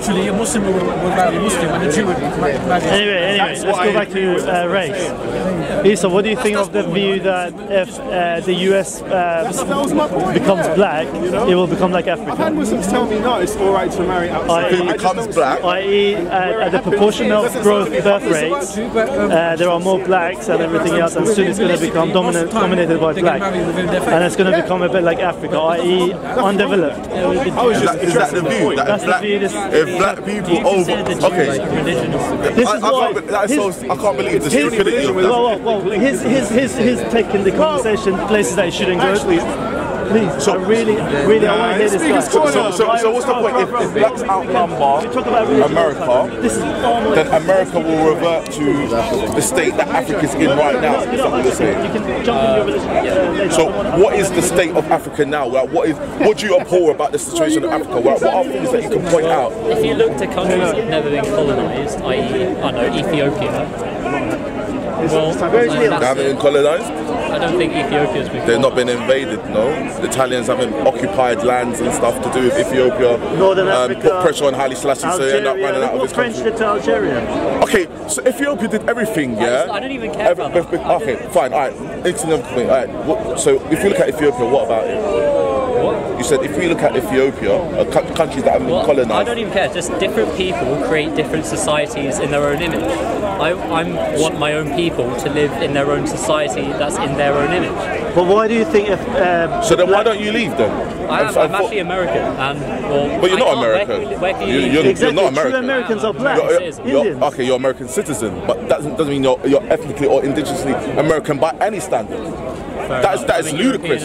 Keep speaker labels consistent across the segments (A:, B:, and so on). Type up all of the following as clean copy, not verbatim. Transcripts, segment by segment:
A: naturally a Muslim would marry a Muslim and a Jew would marry a Jew.
B: Anyway, let's go back to race. Isa, what do you think of the view that if the US becomes black, it will become like Africa?
C: I've had Muslims tell me no, it's alright to marry outside.
D: If it becomes black,
B: i.e. at the proportion of growth birth rates, there are more blacks and everything else, and soon it's going to become dominated by black, and it's going to become a bit like Africa, i.e. undeveloped.
D: is that the view? If black people okay, I can't believe the stupidity of that.
B: Well, his take in the conversation places that it shouldn't go. Please, I really I want to hear this guy.
D: So what's the point? If blacks outnumber America, then America will revert to the state that Africa's in right now. Is that what you're saying?
B: You can jump in your religion.
D: So what is the state of Africa now? Like, what do you abhor about the situation of Africa? What are things that you can point out?
E: If you look to countries that have never been colonised, i.e. I don't know, Ethiopia. Well,
D: they haven't been colonised?
E: I don't think Ethiopia's been.
D: They've not been invaded, no. The Italians haven't occupied lands and stuff to do with Ethiopia.
B: Northern Africa,
D: put pressure on Haile Selassie, so they end up running out of this country.
B: French to Algeria.
D: Okay, so Ethiopia did everything, yeah?
E: I don't even care about that.
D: Okay, fine, alright. Alright, so if you look at Ethiopia, what about it?
E: What?
D: You said if we look at Ethiopia, countries that have been colonised.
E: I don't even care. Just different people create different societies in their own image. I want my own people to live in their own society that's in their own image.
B: But why do you think if...
D: so then why don't you leave then?
E: I'm actually American.
D: But you're not American.
E: Where can you leave?
B: Exactly,
D: you're not American.
B: True Americans are black. Indians.
D: Okay, you're American citizen, but that doesn't mean you're ethnically or indigenously American by any standard. That is ludicrous.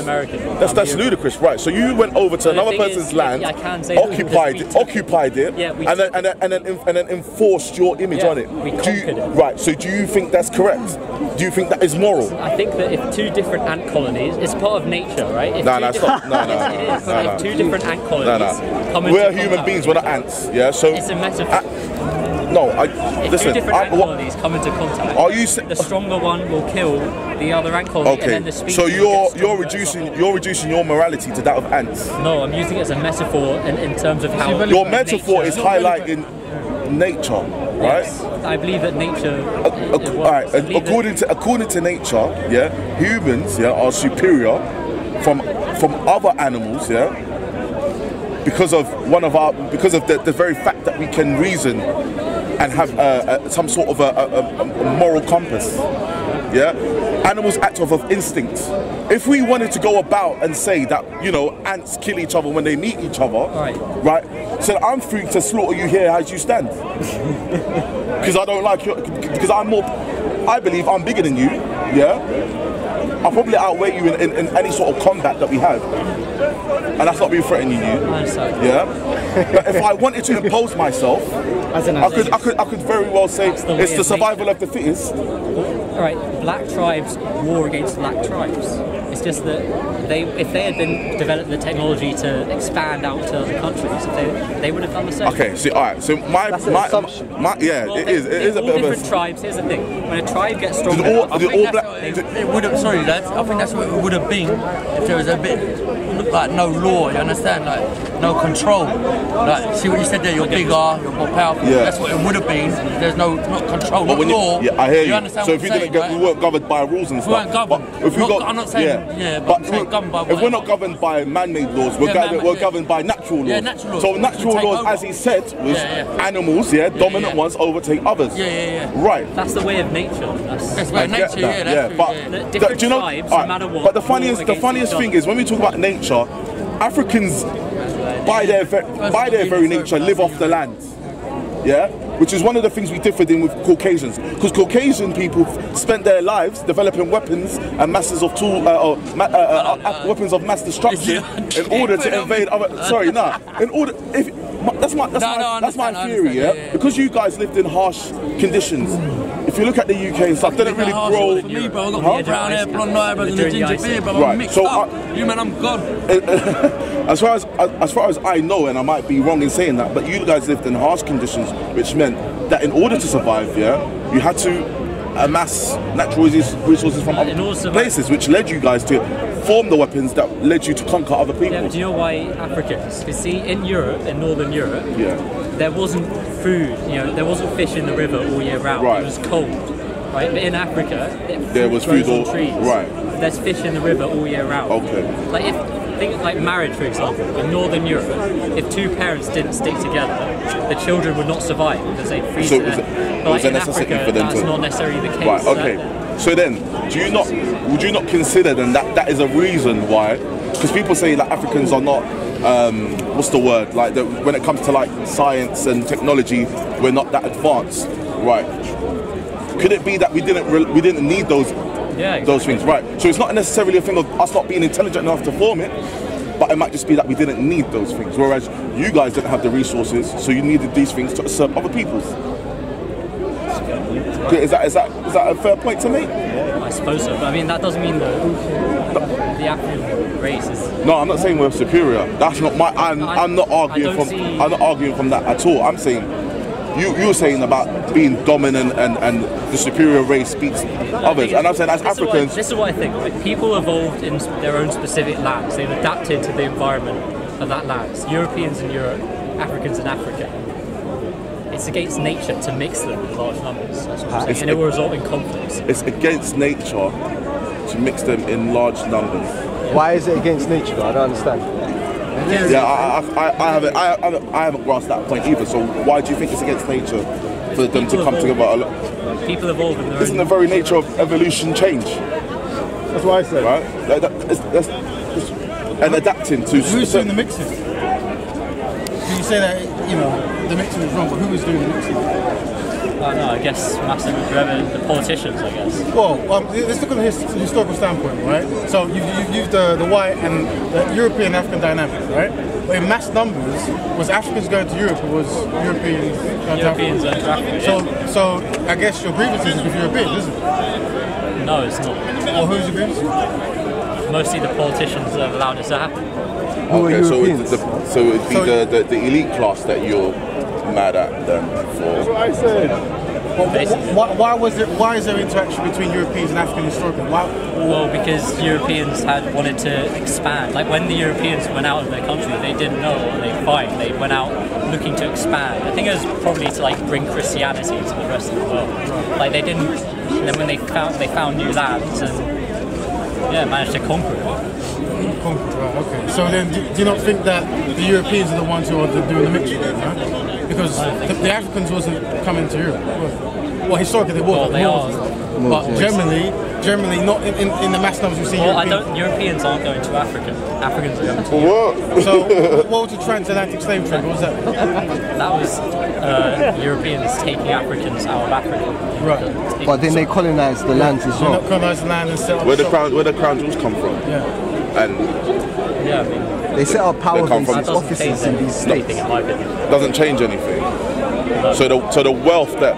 D: That's ludicrous, right? So you went over to another person's land, occupied it, and then enforced your image on it.
E: We conquered it.
D: Right. So do you think that's correct? Do you think that is moral?
E: I think that if two different ant colonies, it's part of nature, right? If If two different ant colonies come into
D: we're human beings, we're not ants. Yeah. So
E: it's a metaphor.
D: If
E: two different ant colonies come into contact, the stronger one will kill the other ant colony, and then the species.
D: So you're reducing your morality to that of ants.
E: No, I'm using it as a metaphor in terms of how
D: your metaphor is highlighting nature, right?
E: Yes, I believe that nature.
D: According to nature, yeah, humans, yeah, are superior from other animals, yeah, because of the very fact that we can reason and have some sort of a moral compass. Yeah, animals act off of instinct. If we wanted to go about and say that, you know, ants kill each other when they meet each other, right? So I'm free to slaughter you here as you stand, because I don't like you, because I believe I'm bigger than you. Yeah. I'll probably outweigh you in any sort of combat that we have. And that's not me threatening you. Yeah? But if I wanted to impose myself, I could very well say it's the survival of the fittest.
E: Alright, black tribes war against black tribes. It's just that if they had been developed the technology to expand out to other countries, they would have done the same.
D: Okay, see, alright, so my it is a bit of a...
E: different tribes, here's the thing, when a tribe gets stronger...
F: It would have, sorry lads, I think that's what it would have been if there was a bit, like no law, you understand, like no control. Like, see what you said there, you're bigger, you're more powerful, that's what it would have been. There's not control, not law.
D: Yeah, I hear you.
F: Understand
D: so if we weren't governed by rules and stuff.
F: We weren't governed. I'm not saying, but I'm saying governed by
D: if we're not governed by man-made laws, we're governed by natural laws.
F: Yeah, natural laws.
D: So natural laws, as he said, was animals, dominant ones overtake others. Right.
E: That's the way of nature.
F: That's way of nature,
E: but different tribes, no matter what.
D: But the funniest thing is when we talk about nature, Africans, by their very nature, live off the land. Yeah, which is one of the things we differed in with Caucasians, because Caucasian people spent their lives developing weapons and weapons of mass destruction in order to invade other. That's my theory. Yeah, because you guys lived in harsh conditions. If you look at the UK and stuff, they don't really grow.
F: Me, bro, I got brown hair, blonde eyebrows, and a ginger beard, bro. I'm mixed up. You man, I'm God.
D: As far as I know, and I might be wrong in saying that, but you guys lived in harsh conditions, which meant that in order to survive, you had to amass natural resources from other places, which led you guys to form the weapons that led you to conquer other people.
E: Yeah, but do you know why Africans? Because see, in Europe, in Northern Europe, there wasn't food, there wasn't fish in the river all year round.
D: Right.
E: It was cold, right? But in Africa,
D: there was food
E: on trees.
D: Right.
E: There's fish in the river all year round.
D: Okay.
E: Like think like marriage, for example, in Northern Europe, if two parents didn't stick together, the children would not survive because they'd freeze to death. But like in Africa, that's not necessarily the case.
D: Right. Okay. So then, would you not consider then that is a reason why? Because people say like Africans are not, what's the word? Like when it comes to like science and technology, we're not that advanced, right? Could it be that we didn't need those things, right? So it's not necessarily a thing of us not being intelligent enough to form it, but it might just be that we didn't need those things. Whereas you guys didn't have the resources, so you needed these things to serve other people's. Is that a fair point to make?
E: I suppose so, but I mean that doesn't mean the African race is.
D: No, I'm not saying we're superior. That's not my. I'm not arguing I'm not arguing from that at all. I'm saying you were saying about being dominant and the superior race beats others, and I'm saying as Africans.
E: This is what I think. Like, people evolved in their own specific lands. They've adapted to the environment of that land. Europeans in Europe, Africans in Africa. It's against nature to mix them in large numbers. That's what I'm saying. And it will result in conflicts.
D: It's against nature to mix them in large numbers.
G: Why is it against nature? I don't understand.
D: Yeah, I haven't grasped that point either. So why do you think it's against nature for them to come together?
E: People evolve in their own.
D: Isn't the very nature of evolution change?
C: That's what I said.
D: Right? And adapting to.
A: Who's doing the mixing? You say that the mixing is wrong, but who is doing the mixing?
E: I don't know, I guess massively the politicians, I guess.
A: Well, let's look at the historical standpoint, right? So you've used the white and the European-African dynamic, right? But in mass numbers, was Africans going to Europe or was Europeans going to Africa? So I guess your grievance is with Europeans, isn't it?
E: No, it's not.
A: Well, who's your grievance?
E: Mostly the politicians that have allowed this to happen.
D: Okay, so it'd be the elite class that you're mad at them for.
C: That's what I said.
A: Why is there interaction between Europeans and Africans historically? Why?
E: Well, because Europeans had wanted to expand. Like when the Europeans went out of their country, they didn't know what they'd find. They went out looking to expand. I think it was probably to like bring Christianity to the rest of the world. Like they didn't. And then when they found new lands and managed to conquer it.
A: Right, okay. So then, do you not think that the Europeans are the ones who are doing the mixture, right? Because the Africans wasn't coming to Europe. Well, historically they were.
E: Well, they are.
A: But generally not in the mass numbers we see.
E: Well, Europeans aren't going to Africa. Africans are going to
D: Europe.
A: So, what was the transatlantic slave trade? What was that?
E: That was Europeans taking Africans out of Africa.
A: Right.
G: But then they colonized the lands as well.
A: They colonized the land and set up
D: Where the crown jewels come from.
A: Yeah.
D: And
G: they set up power bases, offices in these states.
D: Doesn't change anything. So the wealth that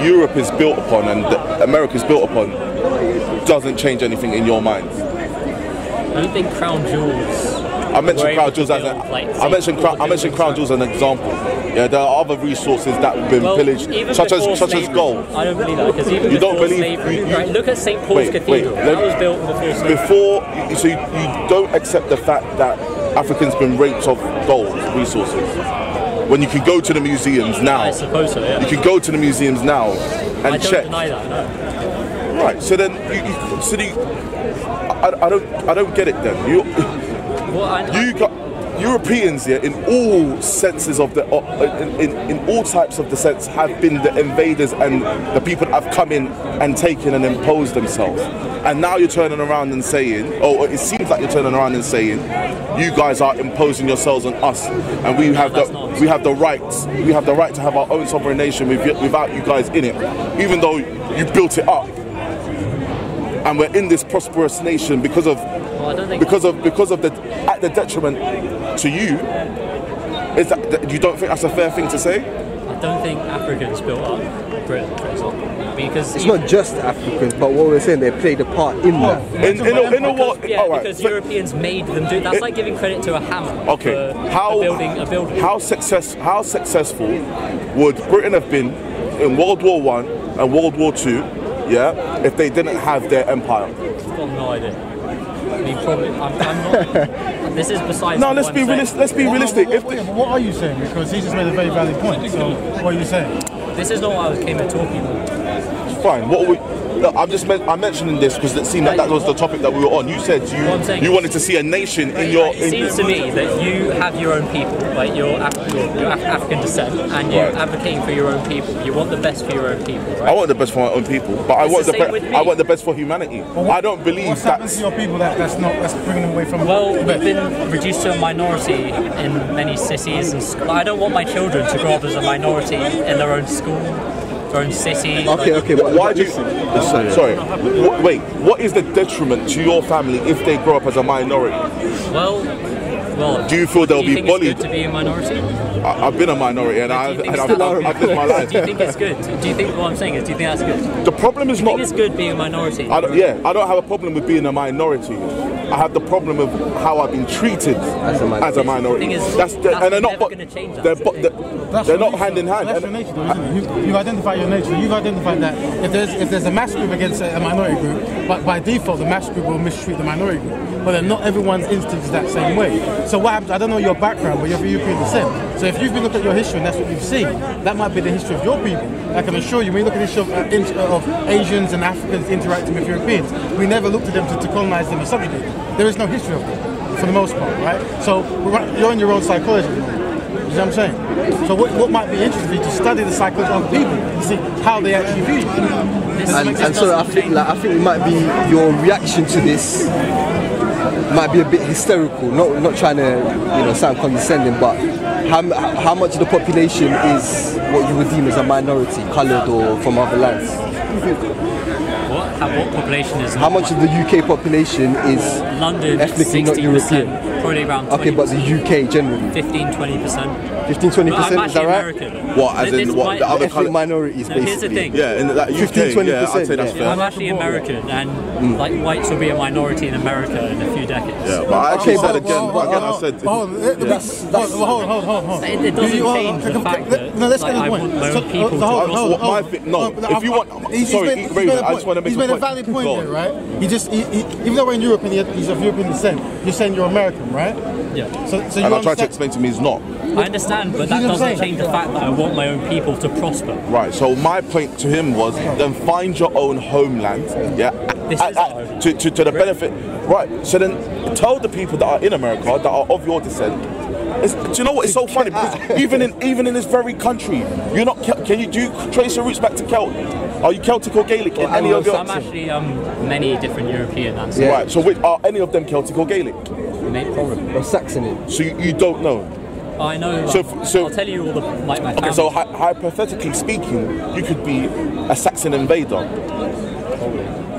D: Europe is built upon and that America is built upon doesn't change anything in your mind.
E: I don't think crown jewels.
D: I mentioned crown jewels as crown jewels as an example. Yeah, there are other resources that have been pillaged, such as gold.
E: I don't believe that because even before slavery, right? Look at St. Paul's Cathedral. That was built before slavery.
D: So you don't accept the fact that Africans been raped of gold resources. When you can go to the museums now.
E: I suppose so, yeah.
D: You can go to the museums now and check.
E: I don't deny that, no.
D: Right, so then I don't get it then. You got Europeans here in all senses of in all types of the sense have been the invaders and the people that have come in and taken and imposed themselves. And now you're turning around and saying, or it seems like you're turning around and saying, you guys are imposing yourselves on us, and we have the right to have our own sovereign nation without you guys in it, even though you built it up. And we're in this prosperous nation because of the detriment to you. Is that you don't think that's a fair thing to say?
E: I don't think Africans built up Britain, for example, because
G: it's not just Africans, but what we're saying, they played a part in that.
E: Because Europeans made them do. That's like giving credit to a hammer.
D: Okay,
E: for building a building.
D: How successful would Britain have been in World War I and World War II, yeah, if they didn't have their empire?
E: I've got no idea. I mean, probably. I'm not. This is besides.
D: No, let's be realistic. Let's be realistic.
A: What are you saying? Because he just made a very valid point. So, what are you saying?
E: This is not what I came here talking about.
D: Fine. What are we? Look, I'm mentioning this because it seemed like that was the topic that we were on. You said you wanted to see a nation in your.
E: It seems to me that you have your own people, like you're African descent, and you're advocating for your own people. You want the best for your own people, right?
D: I want the best for my own people, but I want the best for humanity. Well, I don't believe
A: what's happened to your people that's bringing them away from.
E: Well, we've been reduced to a minority in many cities, and I don't want my children to grow up as a minority in their own school. Own city.
G: Okay.
D: Why do you? Sorry. Wait. What is the detriment to your family if they grow up as a minority?
E: Well.
D: Do you feel they'll be bullied?
E: It's good to be a minority?
D: I've been a minority and I've lived my life.
E: Do you think it's good? Do you think what I'm saying is? Do you think that's good?
D: The problem is not.
E: Do you think it's good being a minority?
D: I don't have a problem with being a minority. I have the problem of how I've been treated as a minority.
E: And they're not going to change that.
D: They're not hand in hand.
A: That's your nature, though, isn't it? You've identified your nature. You've identified that if there's a mass group against a minority group, but by default the mass group will mistreat the minority group. But then not everyone's instinct is that same way. So what happens? I don't know your background, but you're of European descent. So if you've been looking at your history and that's what you've seen, that might be the history of your people. I can assure you, when you look at the history of Asians and Africans interacting with Europeans, we never looked at them to colonize them and subjugate them. There is no history of them, for the most part, right? So you're in your own psychology. You know what I'm saying? So what might be interesting for you to study the psychology of people and see how they actually view you.
G: And so I think it might be your reaction to this might be a bit hysterical. Not trying to sound condescending, but how much of the population is what you would deem as a minority, coloured or from other lands?
E: What population is?
G: How much of the UK population is
E: London?
G: Ethnically not European.
E: Probably around 20%.
G: Okay, but the UK generally.
E: 15-20%.
G: 15-20%, is that right?
E: American.
D: What, as in what, the other
G: ethnic minorities, basically.
E: Here's the thing.
D: Yeah, in that UK,
G: 15-20%,
D: yeah, I'd say that's fair.
E: I'm actually American, and like whites will be a minority in America in a few decades.
D: Yeah, but I actually said again, I said...
A: Hold.
E: It doesn't change the fact that
A: let's get
E: I want my own people to...
D: If you want... Sorry, Raven, I just want to make a point.
A: He's made a valid point there, right? Even though we're in Europe and he's of European descent, you're saying you're American, right?
E: Yeah.
A: So
D: and I tried to explain to me he's not.
E: I understand, but that doesn't change the fact that I want my own people to prosper.
D: Right, so my point to him was then find your own homeland, to the benefit. Right, so then tell the people that are in America, that are of your descent. Do you know what? It's so funny because even in this very country, you're not. Do you trace your roots back to Celt? Are you Celtic or Gaelic in any of your?
E: I'm actually many different European ancestors.
D: Yeah. Right, so are any of them Celtic or Gaelic?
E: Probably.
G: Or Saxon.
D: So you don't know.
E: I know.
D: So
E: I'll tell you all the my family.
D: Okay, so hypothetically speaking, you could be a Saxon invader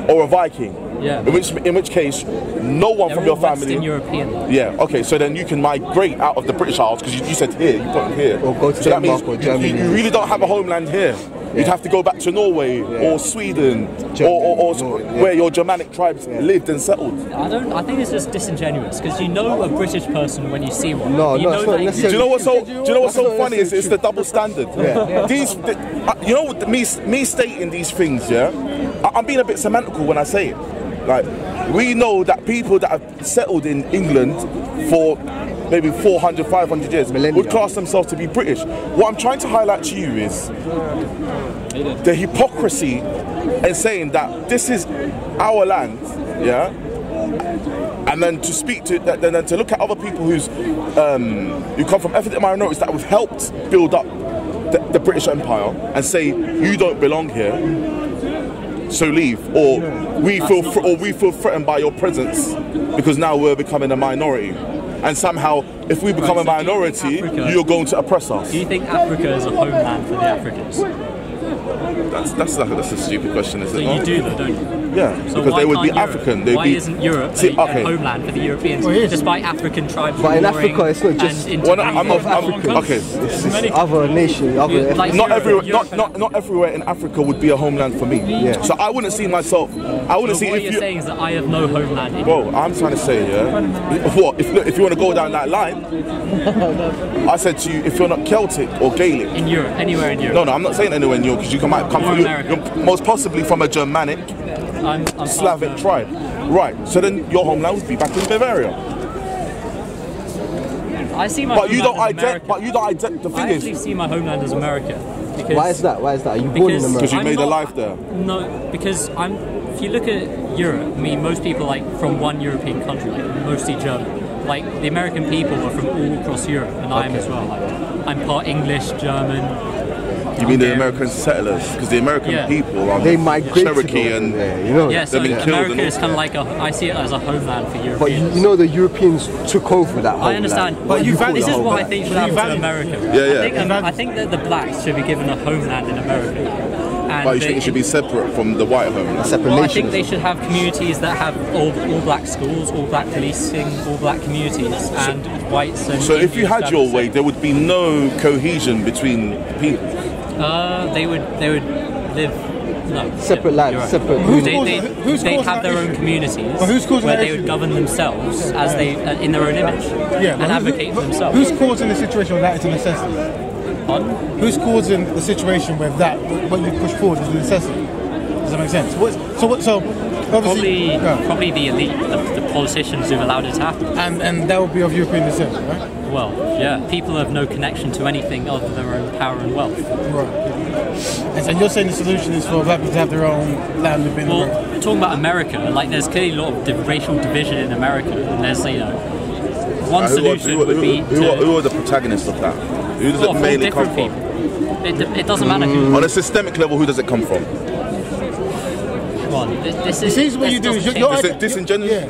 D: or a Viking.
E: Yeah.
D: In which case, no one from your family.
E: Western European.
D: Yeah. Okay. So then you can migrate out of the British Isles because you said here, you put here.
G: Or go to Denmark or Germany.
D: You really don't have a homeland here. You'd have to go back to Norway or Sweden or where your Germanic tribes lived and settled.
E: I think it's just disingenuous because you know a British person when you see one.
G: No,
E: you know
G: it's
D: Do you know what's so funny? It's the double standard.
G: Yeah.
D: You know, me stating these things. Yeah, I'm being a bit semantical when I say it. Like, we know that people that have settled in England for maybe 400, 500 years would class themselves to be British. What I'm trying to highlight to you is the hypocrisy in saying that this is our land, yeah, and then to speak to, then to look at other people who come from ethnic minorities that have helped build up the British Empire and say you don't belong here, so leave, or we feel threatened by your presence because now we're becoming a minority. And somehow, if we become a minority, you're going to oppress us.
E: Do you think Africa is a homeland for the Africans?
D: That's a stupid question, isn't it?
E: So you do, though, don't you?
D: Yeah,
E: So
D: because
E: why
D: they would be
E: can't Europe?
D: African. They'd
E: Why
D: be,
E: isn't Europe
D: See,
E: a
D: okay.
E: homeland for the Europeans, despite African tribes?
G: But in
E: warring
G: Africa, it's not just
E: and
D: Well, I'm not
E: interbreeding?
D: African. Okay.
G: It's other nations, other
E: Like
D: Not
E: Europe,
D: everywhere.
E: Europe-
D: Not everywhere in Africa would be a homeland for me.
G: Yeah.
D: So I wouldn't see myself. I wouldn't
E: So
D: see
E: what
D: if
E: you're
D: you.
E: saying is that I have no homeland in
D: Bro, I'm trying to say, yeah. What if you want to go down that line? I said to you, if you're not Celtic or Gaelic.
E: in Europe, anywhere in Europe.
D: No, I'm not saying anywhere in Europe because you might come
E: Or
D: from
E: America.
D: you're most possibly from a Germanic,
E: I'm
D: Slavic
E: part of
D: tribe. Right. So then your homeland would be back in Bavaria.
E: I see my
D: But you don't
E: homeland as
D: ident.
E: America.
D: But you don't ident. The
E: I
D: thing
E: actually
D: is,
E: see my homeland as America. Because
G: Why is that? Why is that? Are you born in
E: Because-
G: America?
D: because you
E: I'm
D: made a
E: not-
D: life there.
E: No, because if you look at Europe, I mean, most people like from one European country, like mostly German. Like the American people are from all across Europe, and I am as well. Like I'm part English, German.
D: You mean the
E: Hungarian.
D: American settlers? Because the American
E: Yeah.
D: people are
G: They migrated
D: Cherokee
G: over
D: and
G: there, you know.
E: Yeah, so
D: They've been killed
E: America
D: and
E: is
D: all.
E: kind of like I see it as a homeland for
G: But
E: Europeans.
G: you know the Europeans took over that whole
E: I understand,
G: land.
E: but
A: you value
E: this
A: the
E: is what I
A: homeland.
E: think should
A: You
E: happen to
A: value-
E: America.
D: Yeah,
E: I think that the blacks should be given a homeland in America. And
D: But you think it should be separate from the white homeland?
G: Separate
E: Well, I
G: nations.
E: think they should have communities that have all black schools, all black policing, all black communities, and whites and.
D: So if you
E: Indians
D: had
E: have
D: your
E: the
D: way,
E: same.
D: there would be no cohesion between people.
E: They would live. No,
G: Separate
E: yeah,
G: lives,
E: you're right.
G: separate
A: Who's
E: They'd
A: causing
E: have
A: that
E: their own
A: issue?
E: communities
A: But who's causing
E: where
A: that
E: they
A: issue?
E: would govern themselves as they in their own image
A: Yeah, but
E: and advocate for themselves.
A: Who's causing the situation where that is a necessity?
E: Pardon?
A: Who's causing the situation where that what you push forward is a necessity? Does that make sense? So obviously,
E: Probably the elite, the politicians who've allowed it to happen.
A: and that would be of European descent, right?
E: Well, yeah, people have no connection to anything other than their own power and wealth.
A: Right. And you're saying the solution is for black people to have their own land within
E: Well,
A: America?
E: we're talking about America, like there's clearly a lot of racial division in America, and there's one solution would be
D: who are the protagonists of that? Who does
E: well,
D: it
E: for
D: mainly come
E: different
D: from?
E: people. It doesn't matter who.
D: On a systemic level, who does it come from?
E: One. This is.
A: See, what you do is you're
D: Is it disingenuous?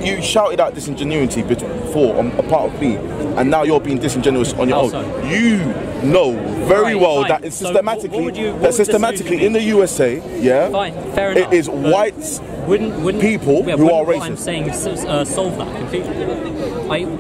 D: You shouted out disingenuity before on a part of me, and now you're being disingenuous on your
E: How
D: own.
E: so?
D: You know very
E: Right,
D: well
E: fine.
D: that it's
E: So
D: systematically
E: what would the solution
D: in the USA, yeah,
E: Fine, fair enough.
D: it is
E: but
D: whites.
E: Wouldn't
D: people
E: yeah,
D: who
E: wouldn't
D: are
E: what I'm
D: racist.
E: saying solve that completely.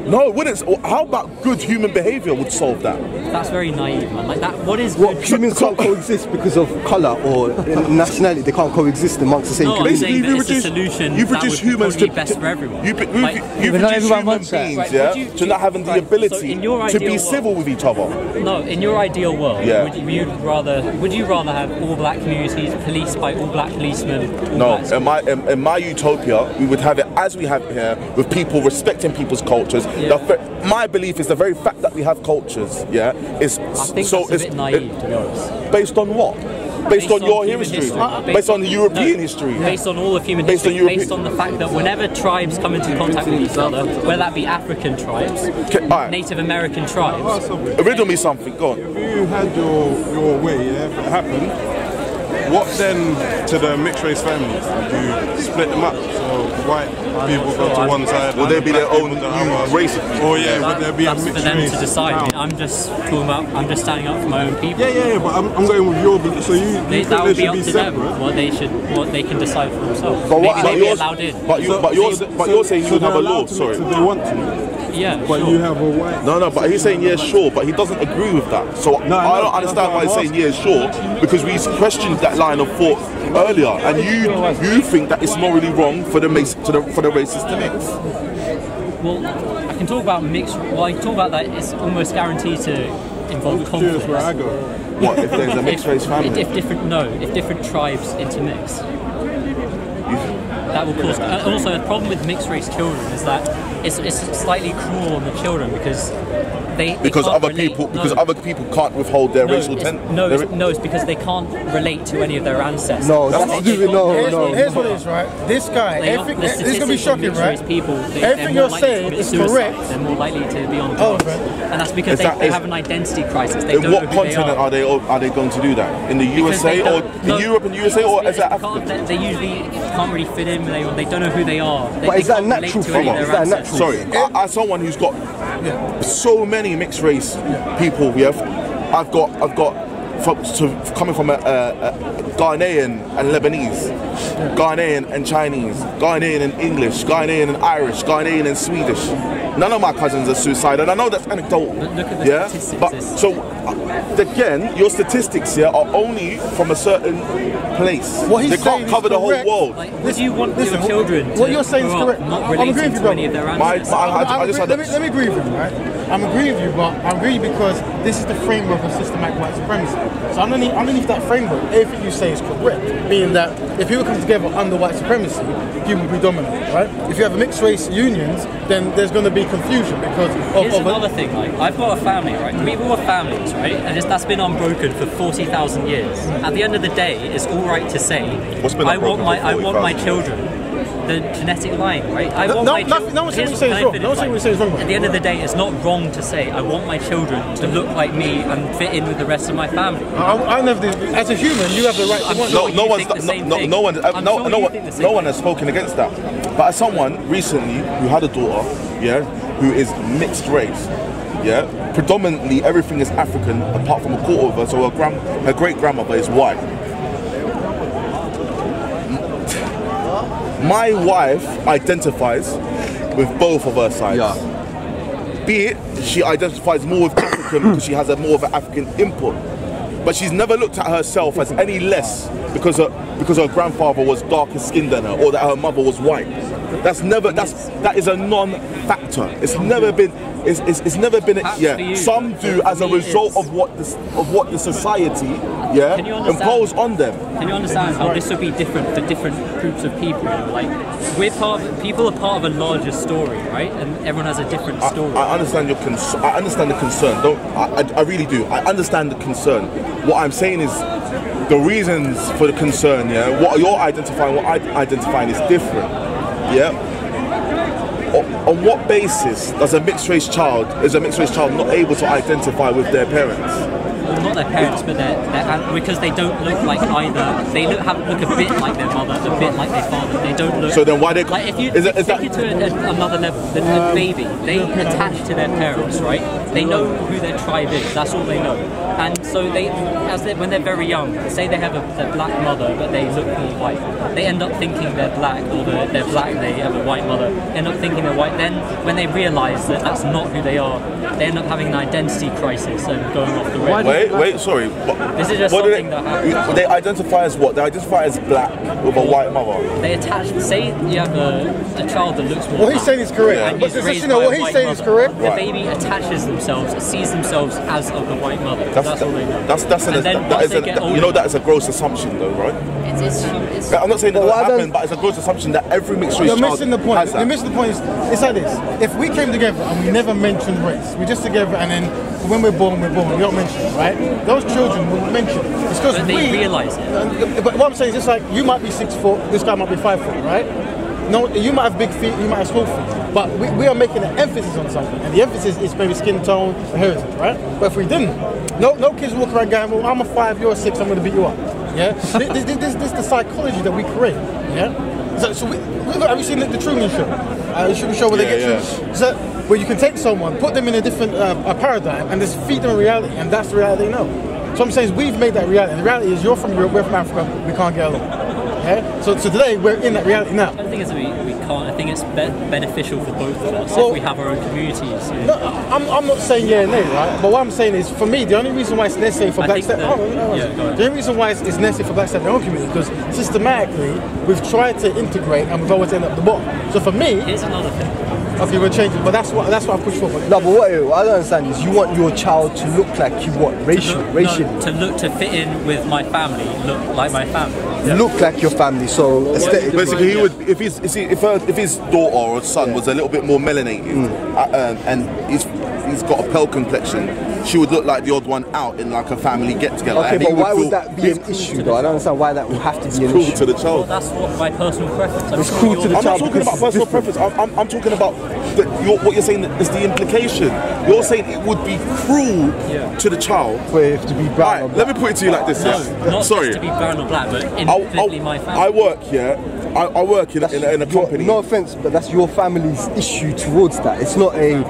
D: No, it wouldn't. How about good human behaviour would solve that?
E: That's very naive, man. Like that. What is
G: What
E: good?
G: humans can't coexist because of colour or nationality? They can't coexist amongst the same
E: No, I'm
G: community.
E: saying that
D: you
E: it's a
D: reduce-
E: solution
D: you
E: that
D: produce
E: would
D: humans
E: probably
D: to-
E: be best for everyone.
D: You
E: Like,
G: but not
D: reduce
G: everyone
D: human
G: wants that.
D: beings,
E: Right,
D: yeah,
E: would you-
D: to not having the
E: right, so
D: ability
E: in your
D: to
E: ideal
D: be
E: world-
D: civil with each other.
E: No, in your ideal world,
D: Yeah.
E: would you rather have all black communities policed by all black policemen? All
D: No,
E: black
D: in my utopia, we would have it as we have it here, with people respecting people's cultures.
E: Yeah.
D: My belief is the very fact that we have cultures, yeah, is
E: I think
D: so
E: that's a bit naive, to be honest.
D: based on what? Based on your
E: human
D: history,
E: history.
D: based on the European
E: No,
D: history.
E: Based on all of human
D: Based on
E: history,
D: European-
E: based on the fact that whenever tribes come into contact with each other, whether that be African tribes,
D: alright.
E: Native American tribes,
D: Riddle me something, go on.
C: If you had your way, yeah, if it happened, what then to the mixed race families? Would you split them up? So white people go to one side.
D: Will
C: and
D: they be their
C: black
D: own
C: people to the
D: new
C: other?
D: race of people?
C: Or yeah, would there be a
E: that's
C: mixed
E: for them
C: race?
E: to decide.
C: town?
E: I'm just talking about, I'm just standing up for my own people.
C: Yeah, but I'm going with your belief. So you
E: That
C: think
E: would
C: they
E: be
C: should
E: up
C: be
E: to
C: separate?
E: them. What they can decide for themselves.
D: But
E: Maybe they'd be
D: yours-
E: allowed in.
D: But you're saying you would have a law. Sorry.
C: So they want to,
E: Yeah,
C: but
E: sure.
C: you have a white.
D: No, but he's saying yeah, sure, but he doesn't agree with that. So I don't understand why he's saying yeah, sure, because we questioned that line of thought earlier, and you think that it's morally wrong for the racist to mix.
E: Well, I can talk about mixed. Well, I can talk about that. It's almost guaranteed to involve
C: Curious
E: conflict.
C: where I go.
D: What if there's a mixed race family?
E: If different tribes intermix, that will cause. Also, the problem with mixed race children is that it's slightly cruel on the children because they
D: Because
E: can't
D: other
E: relate-
D: people,
E: no.
D: because other people can't withhold their racial
E: it's,
D: tendency.
E: no, it's because they can't relate to any of their ancestors.
G: No, that's
E: They-
G: to
E: they
G: do with
E: can't-
A: Here's what it is, right? This guy,
E: They are-
A: everything,
E: the
A: this is gonna be
E: statistics on
A: shocking,
E: mixed race
A: right?
E: people,
A: Everything
E: they're more
A: you're
E: likely to
A: saying
E: commit
A: is
E: suicide.
A: correct.
E: They're more likely to be on
A: Oh,
E: drugs,
A: man.
E: and that's because
D: Is that-
E: they
D: is-
E: have an identity crisis. They
D: In
E: don't
D: what
E: know who they
D: continent are they going to do that? In the
E: Because they
D: USA or
E: don't-
D: in
E: no,
D: Europe and USA or is that
E: they
D: Africa?
E: can't- They usually can't really fit in. They don't know who they are.
G: But is that
E: can't relate
G: natural
E: to
G: for
E: any of
G: them?
E: their
G: Is that
E: ancestors.
G: natural?
D: Sorry, as someone who's got so many mixed race people, yeah, I've got coming from a Ghanaian and Lebanese, Ghanaian and Chinese, Ghanaian and English, Ghanaian and Irish, Ghanaian and Swedish. None of my cousins are suicidal. I know that's anecdotal.
E: But look at the statistics.
D: But so again, your statistics here are only from a certain place. They can't cover the whole world.
E: Like, would you want your children to
A: what you're saying is
E: grow up
A: correct.
E: not
A: I'm agreeing
E: relating
A: with
E: to
A: you,
E: any of their
A: brother.
E: ancestors?
A: Let me agree with you, right? I'm agreeing with you, but I'm agreeing because this is the framework of systematic white supremacy. So underneath that framework, everything you say is correct. Meaning that if people come together under white supremacy, people will be dominant, right? If you have mixed race unions, then there's going to be confusion because
E: Here's another thing, like, I've got a family, right? We've all got families, right? And that's been unbroken for 40,000 years. At the end of the day, it's all right to say, I want my children, the genetic line, right?
A: No one's saying what you say is wrong. No one's saying what you say is wrong.
E: At the end of the day, it's not wrong to say, I want my children to look like me and fit in with the rest of my family.
A: I never did. As a human, you have the right to want.
D: No one has spoken against that. But as someone recently who had a daughter, who is mixed race, predominantly everything is African apart from a quarter of her, so her great grandmother is white. My wife identifies with both of her sides. Be it she identifies more with African because she has more of an African input, but she's never looked at herself as any less because her grandfather was darker skinned than her or that her mother was white. That is a non-factor. It's never been. It's never been. Some do as a result of what the society impose on them.
E: Can you understand how this would be different for different groups of people? Like people are part of a larger story, right? And everyone has a different story.
D: I understand your concern. I understand the concern. I really do. I understand the concern. What I'm saying is the reasons for the concern. What you're identifying, what I'm identifying is different. On what basis is a mixed race child not able to identify with their parents?
E: Well, not their parents, but because they don't look like either. They look a bit like their mother, a bit like their father. They don't look.
D: So then why they?
E: Like if you take it to another level, the baby, they attach to their parents, right? They know who their tribe is. That's all they know. And so when they're very young, say they have a black mother, but they look more white. They end up thinking they're black, or they're black. They have a white mother. End up thinking they're white. Then when they realise that that's not who they are, they end up having an identity crisis and going off the rails.
D: Wait, sorry.
E: This is just something that happens.
D: They identify as what? They identify as black with a white mother.
E: They attach. Say you have a child that looks more.
A: What he's saying is correct.
E: What
A: he's saying is correct.
E: The baby attaches themselves, sees themselves as of the white mother. That's all they know.
D: That is a gross assumption, though, right? I'm not saying that happened, but it's a gross assumption that every mixed race child
A: missing the point.
D: has that.
A: You're missing the point. It's like this. If we came together and we never mentioned race, we're just together and then when we're born, we don't mention it, right? Those children will mention it. It's because
E: they realise it.
A: But what I'm saying is just like, you might be 6 foot, this guy might be 5 foot, right? No, you might have big feet, you might have small feet. But we are making an emphasis on something. And the emphasis is maybe skin tone or heritage, right? But if we didn't, no kids walk around going, well, I'm a 5, you're a 6, I'm going to beat you up. Yeah? This is the psychology that we create. Yeah? So have you seen the Truman Show? The show where they get so where you can take someone, put them in a different paradigm, and just feed them a reality, and that's the reality they know. So what I'm saying is we've made that reality. And the reality is you're from Europe, we're from Africa, we can't get along. Yeah? So today we're in that reality now.
E: I think we can't. I think it's beneficial for both of us if we have our own communities.
A: No, I'm not saying yeah and nay, right? But what I'm saying is, for me, the only reason why it's necessary for black states, the only reason why it's necessary for black states in their own community, because systematically we've tried to integrate and we've always ended up at the bottom. So for me,
E: here's another thing.
A: Okay, we're changing, but that's what I push for.
G: No, but what I don't understand is you want your child to look like you racially.
E: To fit in with my family, look like my family.
G: Yeah. Look like your family. So aesthetically,
D: basically, he would if his daughter or son was a little bit more melanated and he's got a pale complexion, she would look like the odd one out in like a family get together.
G: Okay, but why would that be an issue though? I don't understand why that would have to be an issue.
D: It's cruel to the child.
E: Well, that's what my personal preference.
G: It's cruel to the child.
D: I'm not talking about personal preference. I'm talking about what you're saying is the implication. You're saying it would be cruel to the child
G: for it to be brown or black.
D: Let me put it to you like this.
E: Not
D: Sorry.
E: just to be brown or black, but infinitely my family.
D: I work here. I work in a company.
G: No offense, but that's your family's issue towards that. It's not a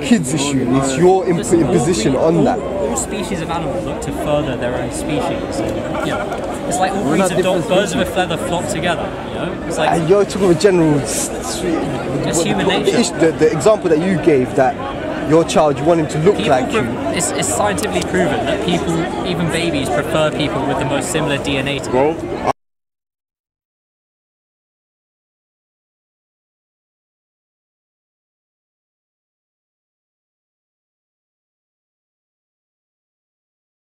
G: kid's issue. It's your imposition on that.
E: All species of animals look to further their own species. And, it's like all breeds of birds of a feather flock together. You know, it's like
G: you're talking about general.
E: It's human nature.
G: The example that you gave, that your child, you want him to look like you.
E: It's scientifically proven that people, even babies, prefer people with the most similar DNA to them.
D: Bro,